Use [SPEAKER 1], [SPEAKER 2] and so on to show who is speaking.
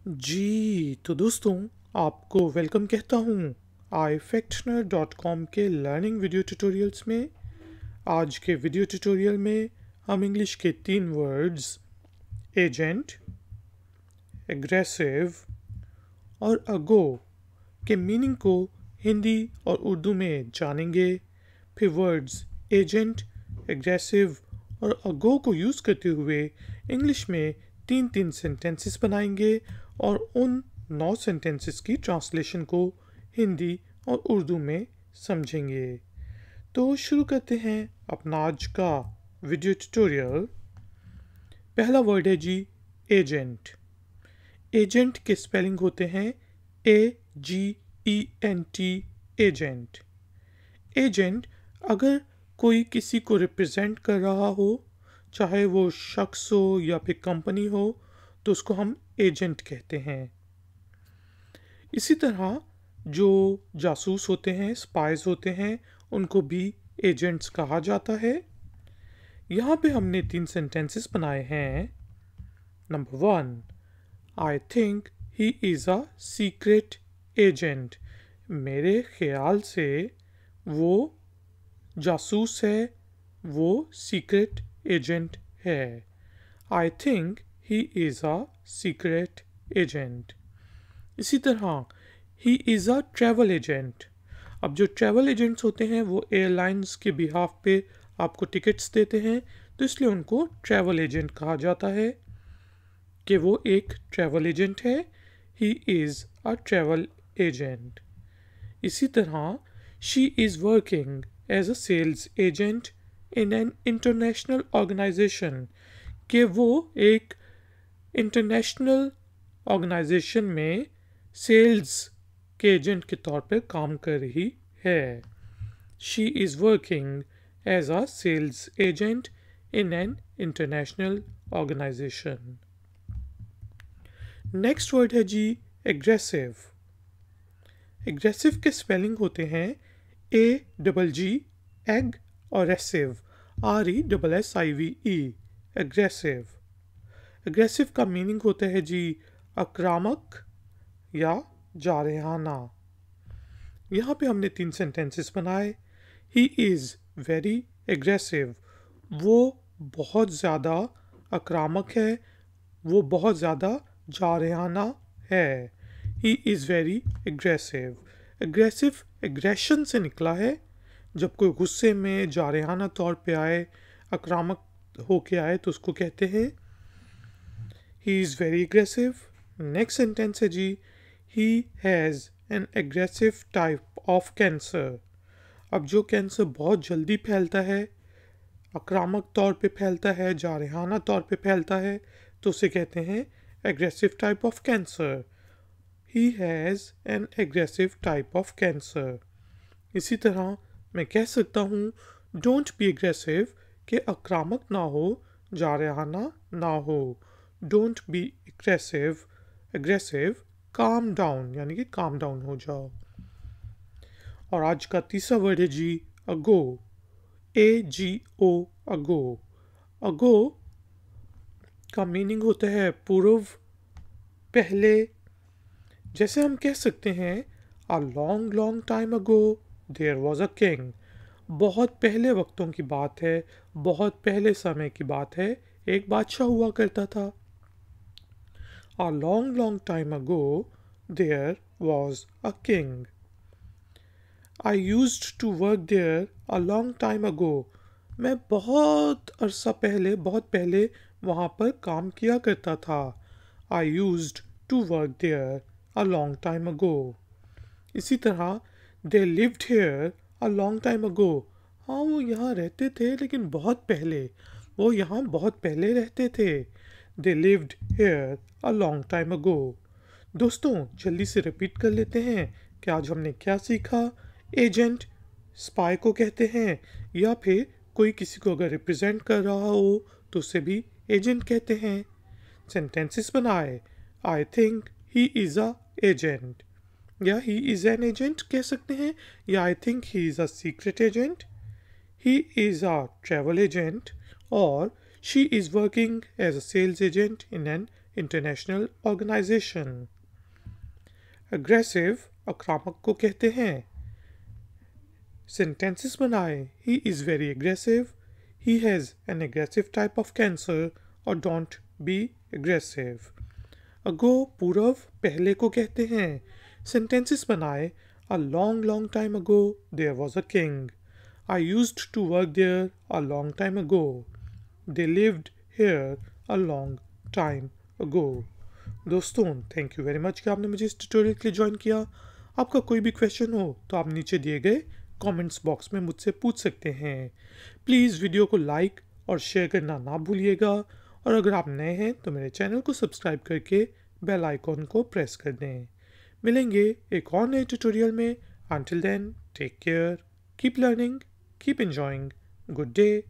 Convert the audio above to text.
[SPEAKER 1] जी तो दोस्तों, आपको वेलकम कहता हूँ ifactioner.com के लर्निंग वीडियो ट्यूटोरियल्स में। आज के वीडियो ट्यूटोरियल में हम इंग्लिश के 3 वर्ड्स एजेंट, एग्रेसिव और अगो के मीनिंग को हिंदी और उर्दू में जानेंगे। फिर वर्ड्स एजेंट, एग्रेसिव और अगो को यूज़ करते हुए इंग्लिश में 3 सेंटेंसेस बनाएंगे और उन 9 सेंटेंसेस की ट्रांसलेशन को हिंदी और उर्दू में समझेंगे। तो शुरू करते हैं अपना आज का वीडियो ट्यूटोरियल। पहला वर्ड है जी एजेंट। एजेंट के स्पेलिंग होते हैं AGENT, एजेंट। एजेंट अगर कोई किसी को रिप्रेजेंट कर रहा हो, चाहे वो शख्स हो या फिर कंपनी हो, तो उसको हम एजेंट कहते हैं। इसी तरह जो जासूस होते हैं, स्पाइज होते हैं, उनको भी एजेंट्स कहा जाता है। यहाँ पे हमने 3 सेंटेंसेस बनाए हैं। Number 1, I think he is a secret agent. मेरे ख्याल से वो जासूस है, वो सीक्रेट एजेंट है। आई think he is a secret agent. इसी तरह ही इज़ अ ट्रैवल एजेंट। अब जो ट्रैवल एजेंट्स होते हैं वो एयरलाइंस के बिहाफ पे आपको टिकट्स देते हैं, तो इसलिए उनको ट्रैवल एजेंट कहा जाता है कि वो एक ट्रैवल एजेंट है। He is a travel agent. इसी तरह she is working as a sales agent in an international organization, कि वो एक इंटरनेशनल ऑर्गेनाइजेशन में सेल्स के एजेंट के तौर पर काम कर रही है। She is working as a sales agent in an international organization. Next word है जी एग्रेसिव। एग्रेसिव के स्पेलिंग होते हैं AGG, एग और एसिव, RESSIVE, एग्रेसिव। एग्रेसिव का मीनिंग होता है जी आक्रामक या जारहाना। यहाँ पे हमने 3 सेंटेंसेस बनाए। ही इज़ वेरी एग्रेसिव, वो बहुत ज़्यादा आक्रामक है, वो बहुत ज़्यादा जारहाना है। He is very aggressive. Aggressive aggression से निकला है। जब कोई गुस्से में जारहाना तौर पे आए, आक्रामक होके आए, तो उसको कहते हैं he is very aggressive. Next sentence है जी he has an aggressive type of cancer. अब जो कैंसर बहुत जल्दी फैलता है, आक्रामक तौर पे फैलता है, जारहाना तौर पे फैलता है, तो उसे कहते हैं aggressive type of cancer. He has an aggressive type of cancer. इसी तरह मैं कह सकता हूँ डोंट बी एग्रेसिव, कि आक्रामक ना हो, जारहाना ना हो। Don't be aggressive, aggressive calm down, यानी कि काम डाउन हो जाओ। और आज का तीसरा वर्ड है जी अगो। AGO, अगो। अगो का मीनिंग होता है पूर्व, पहले। जैसे हम कह सकते हैं a long long time ago there was a king. बहुत पहले वक्तों की बात है, बहुत पहले समय की बात है, एक बादशाह हुआ करता था। A long long time ago there was a king. I used to work there a long time ago. मैं बहुत अरसा पहले, बहुत पहले वहाँ पर काम किया करता था। I used to work there a long time ago. इसी तरह they lived here a long time ago. हाँ, वो यहाँ रहते थे लेकिन बहुत पहले, वो यहाँ बहुत पहले रहते थे। दे lived here a long time ago. दोस्तों, जल्दी से रिपीट कर लेते हैं कि आज हमने क्या सीखा। एजेंट स्पाई को कहते हैं, या फिर कोई किसी को अगर रिप्रेजेंट कर रहा हो तो उसे भी एजेंट कहते हैं। सेंटेंसेस बनाए। I think he is a agent, या ही इज़ एन एजेंट कह सकते हैं, या I think he is a secret agent, he is a travel agent, और she is working as a sales agent in an international organisation. Aggressive आक्रामक को कहते हैं। सेंटेंसेस बनाए। He is very aggressive, he has an aggressive type of cancer, और don't be aggressive. Ago पूर्व पहले को कहते हैं। सेंटेंसेस बनाए। A long long time ago there was a king, I used to work there a long time ago, they lived here a long time ago. दोस्तों, thank you very much कि आपने मुझे इस ट्यूटोरियल के लिए join किया। आपका कोई भी क्वेश्चन हो तो आप नीचे दिए गए कमेंट्स बॉक्स में मुझसे पूछ सकते हैं। प्लीज़ वीडियो को लाइक और शेयर करना ना भूलिएगा, और अगर आप नए हैं तो मेरे चैनल को सब्सक्राइब करके बेल आइकॉन को प्रेस कर दें। मिलेंगे एक और नए ट्यूटोरियल में। Until then, take care, keep learning, keep enjoying. Good day.